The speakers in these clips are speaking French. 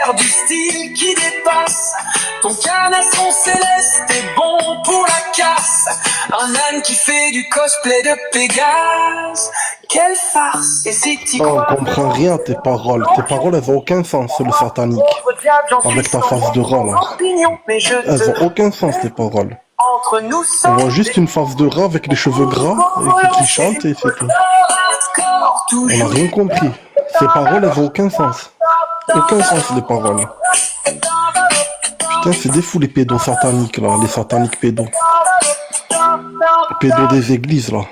l'air du style qui dépasse. Ton canasson céleste est bon pour la casse. Un âne qui fait du cosplay de Pégase. Quelle farce! Et si t'y Oh, on crois, comprend rien à tes paroles. Tes paroles, elles ont aucun sens, le satanique. pauvre diable, j'en suis Avec ta sans face de rat, là. opinion. Mais je Elles ont te aucun sens, tes paroles. entre nous On sans voit juste une face de rat avec les cheveux gras et qui chante et c'est tout. On n'a rien compris. Ces paroles, elles ont aucun sens. Aucun sens, les paroles. Putain, c'est des fous, les pédos sataniques, là. Les sataniques pédos. Pédos des églises, là.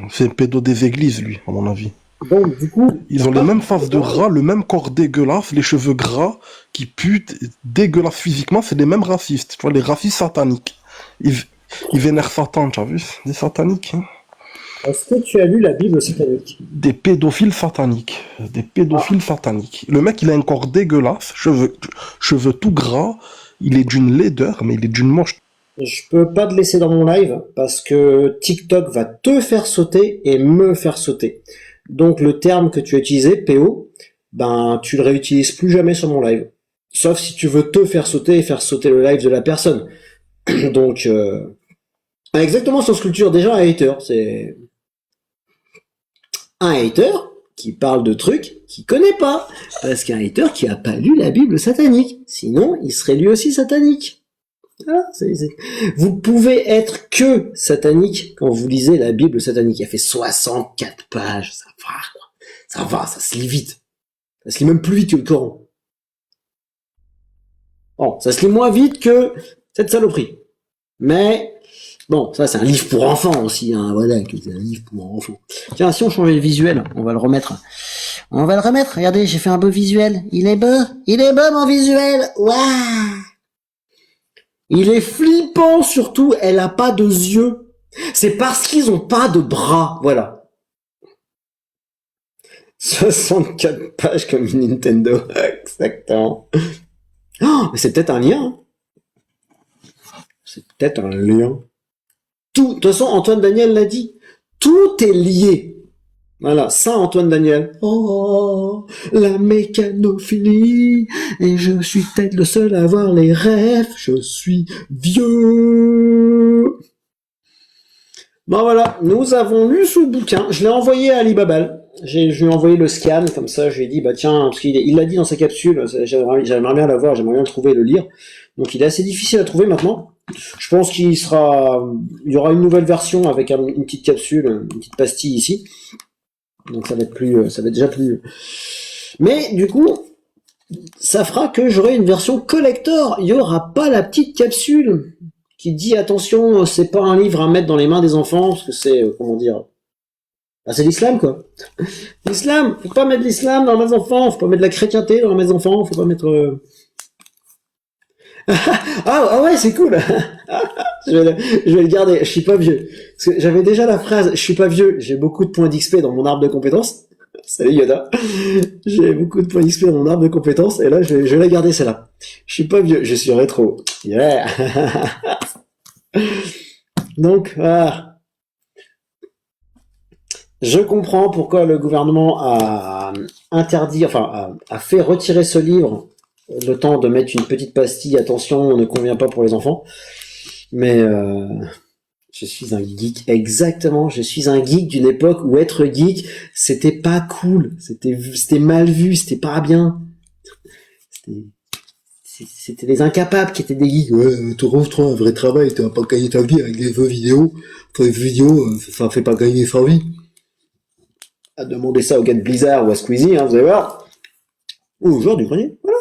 C'est pédo des églises, lui, à mon avis. Donc, du coup, Ils ont les mêmes faces de rat, le même corps dégueulasse, les cheveux gras, qui puent, dégueulasses physiquement, c'est les mêmes racistes. Tu vois, les racistes sataniques. Ils vénèrent Satan, tu as vu? Des sataniques, hein. est-ce que tu as lu la Bible satanique? Des pédophiles sataniques. Des pédophiles sataniques. Le mec, il a un corps dégueulasse, cheveux tout gras, il est d'une laideur, mais il est d'une moche. Je peux pas te laisser dans mon live parce que TikTok va te faire sauter et me faire sauter. Donc le terme que tu as utilisé, PO, ben tu le réutilises plus jamais sur mon live. Sauf si tu veux te faire sauter et faire sauter le live de la personne. Donc exactement sur Sculpture, déjà un hater, c'est un hater qui parle de trucs qu'il connaît pas. Parce qu'un hater qui a pas lu la Bible satanique. Sinon, il serait lui aussi satanique. Voilà, vous pouvez être que satanique quand vous lisez la Bible satanique. Elle fait 64 pages, ça va, quoi. Ça va, ça se lit vite. Ça se lit même plus vite que le Coran. Bon, ça se lit moins vite que cette saloperie. Mais, bon, ça c'est un livre pour enfants aussi, hein, voilà, c'est un livre pour enfants. Tiens, si on changeait le visuel, on va le remettre. On va le remettre, regardez, j'ai fait un beau visuel. Il est beau mon visuel, waouh. Il est flippant surtout, elle a pas de yeux. C'est parce qu'ils ont pas de bras, voilà. 64 pages comme une Nintendo, exactement. Oh, mais c'est peut-être un lien. C'est peut-être un lien. Tout, de toute façon, Antoine Daniel l'a dit. Tout est lié. Voilà, ça Antoine Daniel. Oh, la mécanophilie. Et je suis peut-être le seul à avoir les rêves. Je suis vieux. Bon voilà, nous avons lu ce bouquin. Je l'ai envoyé à Ali Babal. Je lui ai envoyé le scan, comme ça je lui ai dit, bah tiens, parce qu'il l'a dit dans sa capsule, j'aimerais bien l'avoir, j'aimerais bien le trouver et le lire. Donc il est assez difficile à trouver maintenant. Je pense il y aura une nouvelle version avec une petite capsule, une petite pastille ici. Donc ça va être déjà plus. Mais du coup, ça fera que j'aurai une version collector. Il y aura pas la petite capsule qui dit attention, c'est pas un livre à mettre dans les mains des enfants parce que c'est comment dire. Ah, c'est l'islam, quoi. L'islam, faut pas mettre l'islam dans mes enfants, faut pas mettre la chrétienté dans mes enfants, faut pas mettre. Ah ouais, c'est cool. je vais le garder. Je suis pas vieux. Parce que j'avais déjà la phrase, je suis pas vieux, j'ai beaucoup de points d'XP dans mon arbre de compétences. Salut Yoda. J'ai beaucoup de points d'XP dans mon arbre de compétences, et là, je vais la garder, celle-là. Je suis pas vieux, je suis rétro. Yeah. Donc, voilà. Je comprends pourquoi le gouvernement a interdit, enfin, a fait retirer ce livre le temps de mettre une petite pastille, attention, on ne convient pas pour les enfants. Mais je suis un geek, exactement, je suis un geek d'une époque où être geek, c'était pas cool, c'était mal vu, c'était pas bien. C'était les incapables qui étaient des geeks. Ouais, tu trouves un vrai travail, tu vas pas gagner ta vie avec des jeux vidéo. Les vidéos, ça fait pas gagner sa vie. À demander ça au gars de Blizzard ou à Squeezie, hein, vous allez voir. Ou au joueur du grenier, voilà.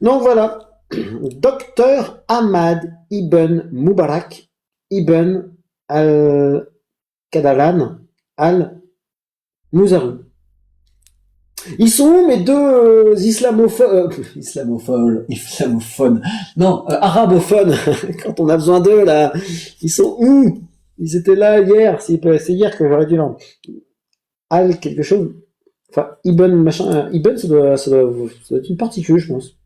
Donc voilà. Docteur Ahmad Ibn Mubarak Ibn al-Kadalan al-Muzaru. Ils sont où mes deux islamophones, non, arabophones, quand on a besoin d'eux, là, ils sont où? Ils étaient là hier, c'est hier que j'aurais dû l'entendre. Al quelque chose, enfin, Ibn machin, Ibn, ça doit être une particule, je pense.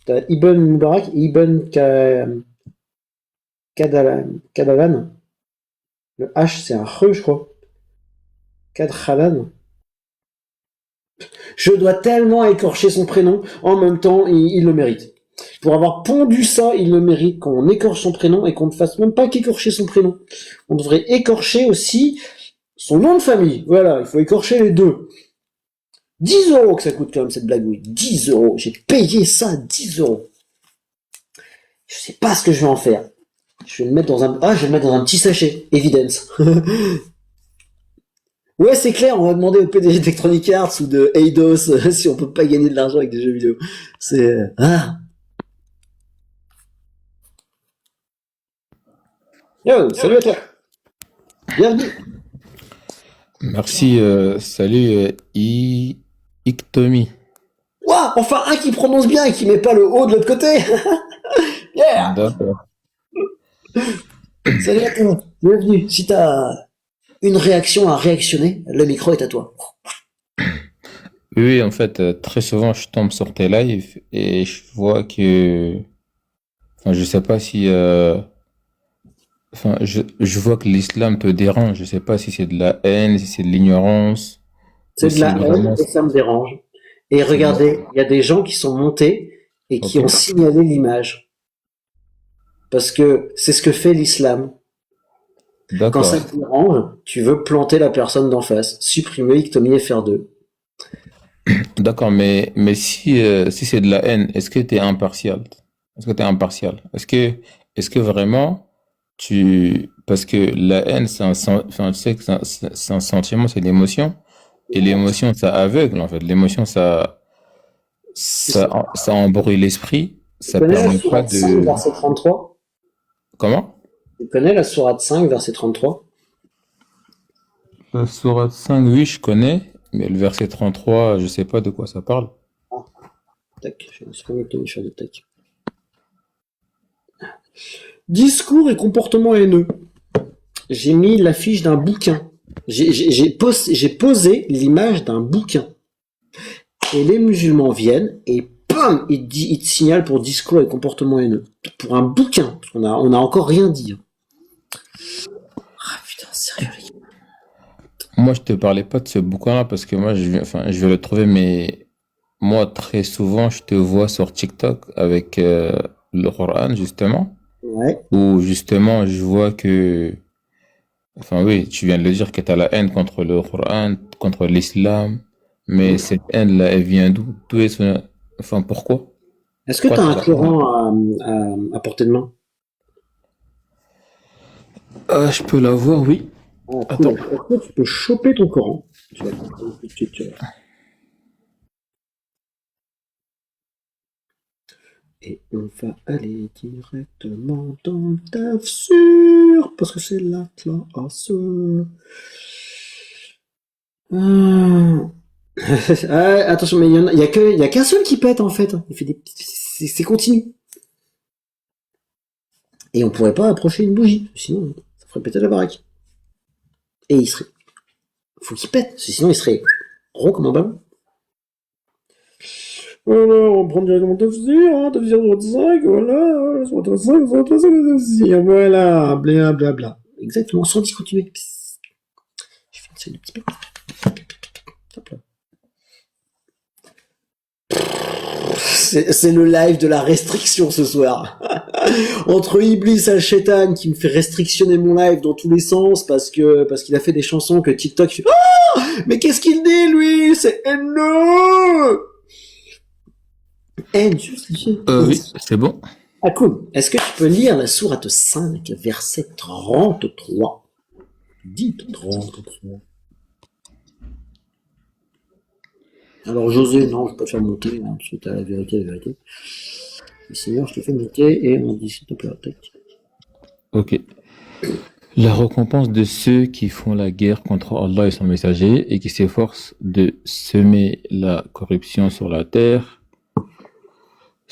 T'as Ibn Mubarak et Ibn Kadalan. Le H, c'est un re, je crois. Kadhalan. Je dois tellement écorcher son prénom, en même temps, il le mérite. Pour avoir pondu ça, il le mérite qu'on écorche son prénom et qu'on ne fasse même pas qu'écorcher son prénom. On devrait écorcher aussi son nom de famille. Voilà, il faut écorcher les deux. 10 € que ça coûte quand même cette blagouille. 10 €. J'ai payé ça 10 €. Je sais pas ce que je vais en faire. Je vais le mettre dans un petit sachet. Evidence. Ouais, c'est clair, on va demander au PDG d'Electronic Arts ou de Eidos si on peut pas gagner de l'argent avec des jeux vidéo. C'est... Yo, salut à toi. Bienvenue. Merci, salut Ictomy. Ouah, enfin un qui prononce bien et qui met pas le O de l'autre côté. Yeah. D'accord. Salut à toi. Bienvenue. Si t'as une réaction à réactionner, le micro est à toi. Oui, en fait, très souvent, je tombe sur tes lives et je vois que, enfin, je sais pas si, enfin, je vois que l'islam te dérange. Je sais pas si c'est de la haine, si c'est de l'ignorance, ou C'est de si la haine vraiment, et ça me dérange. Et c'est bon. regardez, il y a des gens qui sont montés et qui Ok, ont signalé l'image. Parce que c'est ce que fait l'islam. Quand ça d'accord, te dérange, tu veux planter la personne d'en face, supprimer ictomie et faire deux. d'accord. Mais si c'est de la haine, est-ce que t'es impartial? Est-ce que t'es impartial? Est-ce que vraiment parce que la haine, enfin, tu sais que c'est un sentiment, c'est une émotion. Et l'émotion, ça aveugle, en fait. L'émotion, Tu sais, ça embrouille l'esprit. tu Ça connais la permet pas sourate 5, de... verset 33? Comment? Tu connais la sourate 5, verset 33? Sourate 5, oui, je connais, mais le verset 33, je sais pas de quoi ça parle. Ah, tac, je me suis connecté une chose de tac. Discours et comportement haineux. J'ai mis l'affiche d'un bouquin. J'ai posé l'image d'un bouquin. Et les musulmans viennent et pam, ils te signalent pour discours et comportement haineux. Pour un bouquin. Parce on a encore rien dit. Ah putain, sérieux. Moi, je te parlais pas de ce bouquin-là parce que moi, enfin, je vais le trouver, mais moi, très souvent, je te vois sur TikTok avec le Coran, justement, Ouais. où justement, je vois que, enfin, oui, tu viens de le dire que tu as la haine contre le Coran, contre l'islam, mais cette haine-là, elle vient d'où? Enfin, pourquoi? Est-ce que Pourquoi t'as tu un as la haine? Coran à portée de main? Je peux la voir, oui. Ah cool. Attends. Est-ce que tu peux choper ton Coran? Tu vas comprendre tout de suite, tu vas. Et on va aller directement dans Tafsir, parce que c'est la classe. Ah. Ah, attention, mais il y a qu'un seul qui pète en fait. Il fait c'est continu. Et on pourrait pas approcher une bougie, sinon ça ferait péter la baraque. Et il serait, faut qu'il pète, sinon il serait rond comme un ballon. Voilà, on prend directement Tafsir, hein, Tafsir 25, voilà, 35, 35, Tafsir, voilà, bla bla bla. Exactement, sans discontinuer. Je fais une série de petits peu. Hop là. C'est le live de la restriction ce soir. Entre Iblis Al-Shaitan qui me fait restrictionner mon live dans tous les sens parce qu'il a fait des chansons que TikTok fait « Ah, mais qu'est-ce qu'il dit lui? C'est haineux !» Haine, justifié. Oui, c'est bon. Ah cool. Est-ce que tu peux lire la sourate 5, verset 33? Dites 33. Alors José, non, je peux pas te faire monter, hein, parce que t'as la vérité, la vérité. Mais Seigneur, je te fais monter et on dit s'il te plaît, tac. Ok. La récompense de ceux qui font la guerre contre Allah et son messager et qui s'efforcent de semer la corruption sur la terre,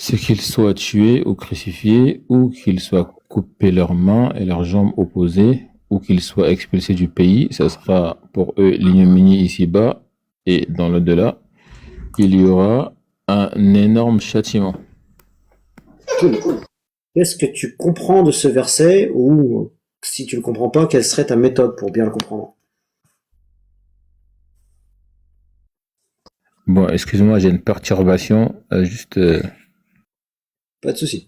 c'est qu'ils soient tués ou crucifiés, ou qu'ils soient coupés leurs mains et leurs jambes opposées, ou qu'ils soient expulsés du pays. Ça sera pour eux l'ignominie ici-bas, et dans l'au-delà, il y aura un énorme châtiment. Cool. Qu'est-ce que tu comprends de ce verset ou si tu le comprends pas, quelle serait ta méthode pour bien le comprendre? Bon, excuse-moi, j'ai une perturbation. Pas de souci.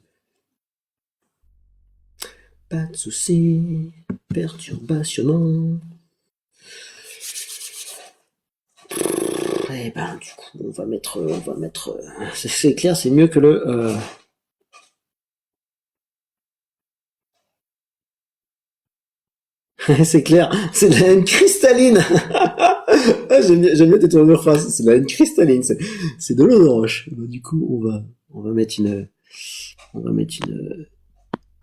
Pas de souci. Perturbation non. Eh ben, du coup, on va mettre. C'est clair, c'est mieux que le. C'est clair, c'est de la haine cristalline. Ah, j'aime bien tes tournures de phrase. C'est de la haine cristalline, c'est de l'eau de roche. Bah, du coup, on va mettre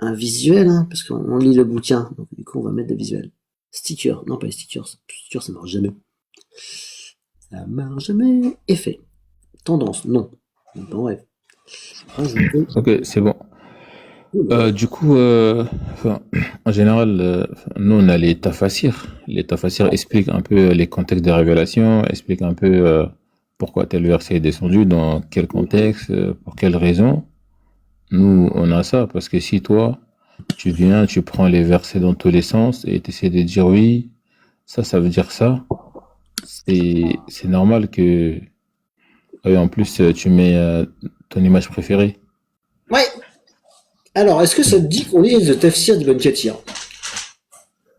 un visuel, hein, parce qu'on lit le bouquin. Donc, du coup, on va mettre des visuels. Sticker, non pas les stickers. Stickers, ça marche jamais. Ça marche jamais. Effet. Tendance, non. Bon, bref. Rajouter. Ok, c'est bon. Du coup, en général, nous, on a les tafassirs. Les tafassirs expliquent un peu les contextes des révélations, expliquent un peu pourquoi tel verset est descendu, dans quel contexte, pour quelle raison. Nous, on a ça, parce que si toi, tu viens, tu prends les versets dans tous les sens et tu essaies de dire oui, ça veut dire ça, c'est normal que... Et en plus, tu mets ton image préférée. Ouais. Alors, est-ce que ça te dit qu'on lit le tafsir d'Ibn Kathir?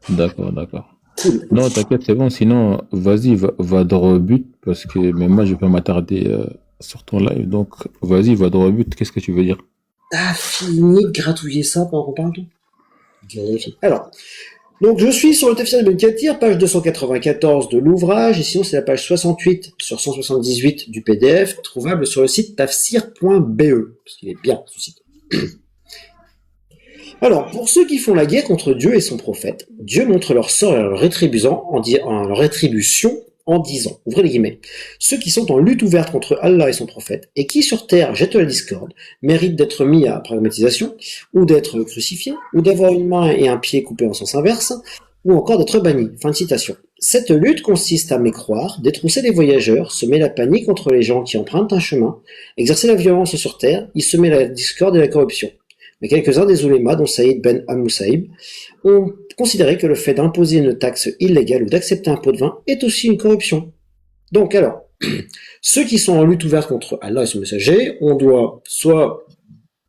D'accord, d'accord. Cool. Non, t'inquiète, c'est bon. Sinon, vas-y, va droit au but, parce que mais moi, je vais pas m'attarder sur ton live. Donc, vas-y, va droit au but. Qu'est-ce que tu veux dire? T'as fini de gratouiller ça pendant qu'on parle tout? Vérifie. Alors, donc je suis sur le tafsir d'Ibn Kathir, page 294 de l'ouvrage, et sinon c'est la page 68 sur 178 du PDF, trouvable sur le site tafsir.be, parce qu'il est bien ce site. Alors, pour ceux qui font la guerre contre Dieu et son prophète, Dieu montre leur sort et leur rétribution en disant, ouvrez les guillemets, ceux qui sont en lutte ouverte contre Allah et son prophète, et qui sur terre jettent la discorde, méritent d'être mis à pragmatisation, ou d'être crucifiés, ou d'avoir une main et un pied coupés en sens inverse, ou encore d'être bannis. Fin de citation. Cette lutte consiste à mécroire, détrousser les voyageurs, semer la panique entre les gens qui empruntent un chemin, exercer la violence sur terre, y semer la discorde et la corruption. Mais quelques-uns des oulémas, dont Saïd Ben Al-Moussaïb, ont considéré que le fait d'imposer une taxe illégale ou d'accepter un pot de vin est aussi une corruption. Donc alors, ceux qui sont en lutte ouverte contre Allah et son messager, on doit soit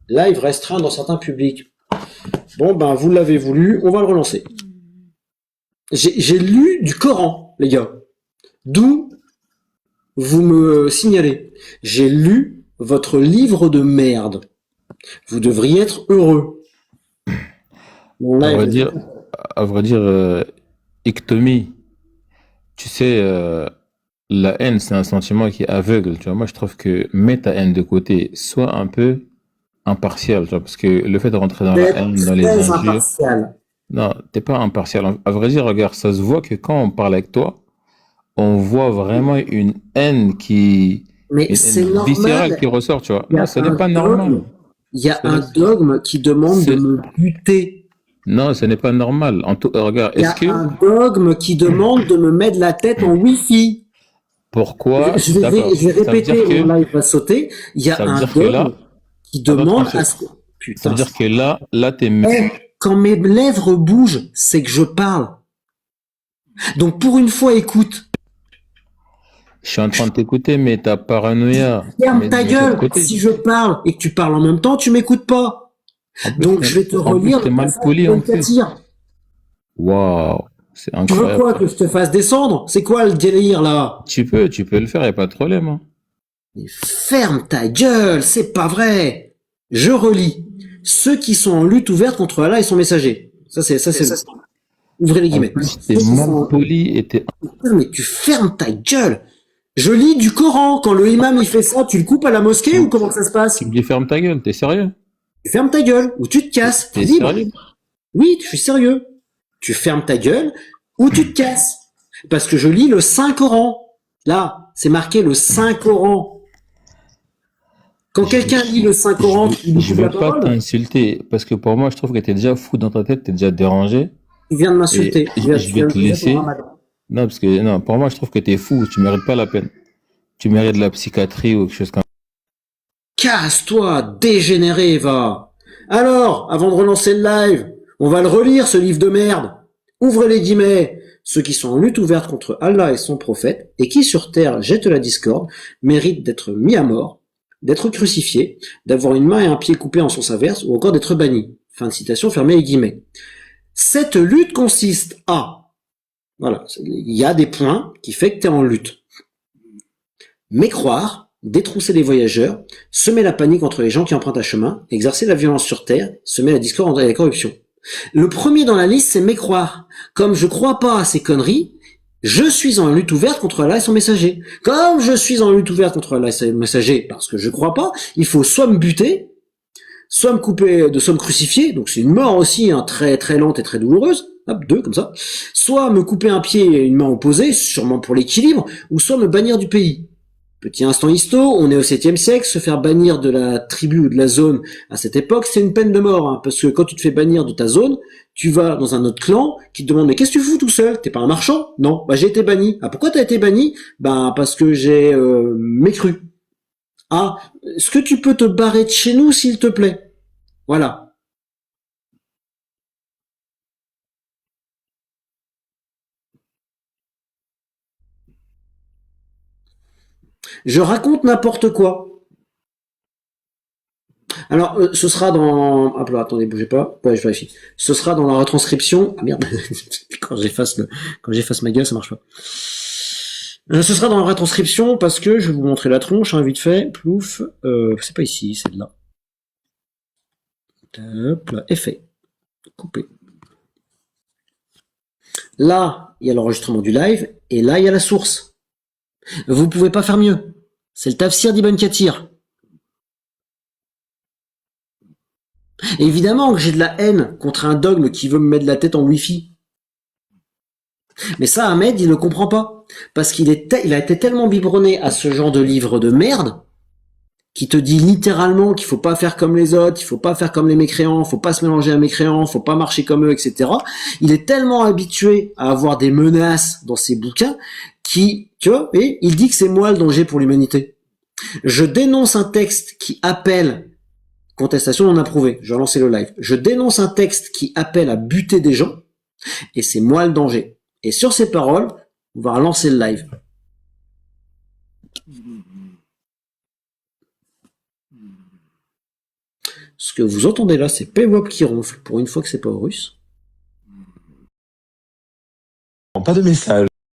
live restreindre dans certains publics. Bon ben vous l'avez voulu, on va le relancer. J'ai lu du Coran, les gars. D'où vous me signalez. J'ai lu votre livre de merde. Vous devriez être heureux. Bon, À vrai dire, ectomie, tu sais, la haine, c'est un sentiment qui est aveugle. Tu vois, moi, je trouve que mets ta haine de côté, sois un peu impartial, tu vois, parce que le fait de rentrer dans la haine, dans les injures, impartial. non, t'es pas impartial. À vrai dire, regarde, ça se voit que quand on parle avec toi, on voit vraiment une haine Mais une c'est haine viscérale normal. qui ressort, tu vois. Il y a Non, ce n'est un pas normal. dogme. Il y a Ce un n'est- dogme qui demande de ce- me buter. Non, ce n'est pas normal. Regarde, Il y est-ce a que, un dogme qui demande de me mettre la tête en Wi-Fi. pourquoi, Je d'accord, vais ça veut dire répéter, mon que, live va sauter. Il y a ça veut un dire que là, dogme qui attends, demande attends, à ce que... ça Putain, veut dire que là, t'es, Eh, quand mes lèvres bougent, c'est que je parle. Donc pour une fois, écoute. je suis en train de t'écouter, mais ta paranoïa, Ferme mais ta de l'autre gueule. côté. Si je parle et que tu parles en même temps, tu m'écoutes pas. En plus, Donc je vais te en plus, relire t'es le mal passage poli, de en plus. Kathir. Waouh, c'est Tu veux incroyable. quoi, que je te fasse descendre? C'est quoi le délire là? Tu peux le faire, y a pas de problème, hein. Mais ferme ta gueule, c'est pas vrai. Je relis. Ceux qui sont en lutte ouverte contre Allah et son messager. Ça c'est ouvrez les En guillemets. plus, Ceux t'es qui sont mal en- poli et t'es... Putain, mais tu fermes ta gueule. Je lis du Coran. Quand le imam il fait ça, tu le coupes à la mosquée ou comment ça se passe? Tu me dis ferme ta gueule, t'es sérieux? Tu fermes ta gueule ou tu te casses. T'es T'es libre. sérieux? Oui, je suis sérieux. Tu fermes ta gueule ou tu te casses. Parce que je lis le Saint-Coran. Là, c'est marqué le Saint-Coran. Quand quelqu'un lit le Saint-Coran, tu lui Je coupes la vais pas parole. t'insulter, parce que pour moi, je trouve que t'es déjà fou dans ta tête, t'es déjà dérangé. Tu viens de m'insulter. Et je vais te laisser. Non, parce que, non, pour moi, je trouve que t'es fou, tu mérites pas la peine. Tu mérites de la psychiatrie ou quelque chose comme Casse-toi, dégénéré, va. Alors, avant de relancer le live, on va le relire, ce livre de merde. Ouvrez les guillemets. Ceux qui sont en lutte ouverte contre Allah et son prophète, et qui sur terre jettent la discorde, méritent d'être mis à mort, d'être crucifiés, d'avoir une main et un pied coupés en sens inverse, ou encore d'être bannis. Fin de citation, fermée les guillemets. Cette lutte consiste à, voilà, il y a des points qui fait que tu es en lutte. Mécroire, détrousser les voyageurs, semer la panique entre les gens qui empruntent un chemin, exercer la violence sur terre, semer la discorde et la corruption. Le premier dans la liste, c'est mécroire. Comme je crois pas à ces conneries, je suis en lutte ouverte contre Allah et son messager. Comme je suis en lutte ouverte contre Allah et son messager parce que je crois pas, il faut soit me buter, soit me couper, soit me crucifier, donc c'est une mort aussi, hein, très très lente et très douloureuse, hop, 2 comme ça, soit me couper un pied et une main opposée, sûrement pour l'équilibre, ou soit me bannir du pays. Petit instant histo, on est au 7e siècle, se faire bannir de la tribu ou de la zone à cette époque, c'est une peine de mort, hein, parce que quand tu te fais bannir de ta zone, tu vas dans un autre clan qui te demande mais qu'est-ce que tu fous tout seul? T'es pas un marchand? Non, bah j'ai été banni. Ah pourquoi t'as été banni? Bah parce que j'ai mécru. Ah, est-ce que tu peux te barrer de chez nous s'il te plaît? Voilà. Je raconte n'importe quoi. Alors, ce sera dans... Ah, attendez, bougez pas. Ouais, je vérifie. Ce sera dans la retranscription... Ah merde, quand j'efface ma gueule, ça marche pas. Ce sera dans la retranscription parce que je vais vous montrer la tronche, hein, vite fait. Plouf. C'est pas ici, c'est de là. Hop là, effet. Coupé. Là, il y a l'enregistrement du live, et là, il y a la source. Vous pouvez pas faire mieux. C'est le tafsir d'Ibn Kathir. Évidemment que j'ai de la haine contre un dogme qui veut me mettre la tête en wifi. Mais ça, Ahmed, il ne comprend pas. Parce qu'il il a été tellement biberonné à ce genre de livre de merde, qui te dit littéralement qu'il faut pas faire comme les autres, il faut pas faire comme les mécréants, faut pas se mélanger à mécréants, faut pas marcher comme eux, etc. Il est tellement habitué à avoir des menaces dans ses bouquins, qui, tu vois, et il dit que c'est moi le danger pour l'humanité. Je dénonce un texte qui appelle contestation non approuvée. Je vais lancer le live. Je dénonce un texte qui appelle à buter des gens, et c'est moi le danger. Et sur ces paroles, on va relancer le live. Ce que vous entendez là, c'est Pewop qui ronfle. Pour une fois que c'est pas russe. Pas de message.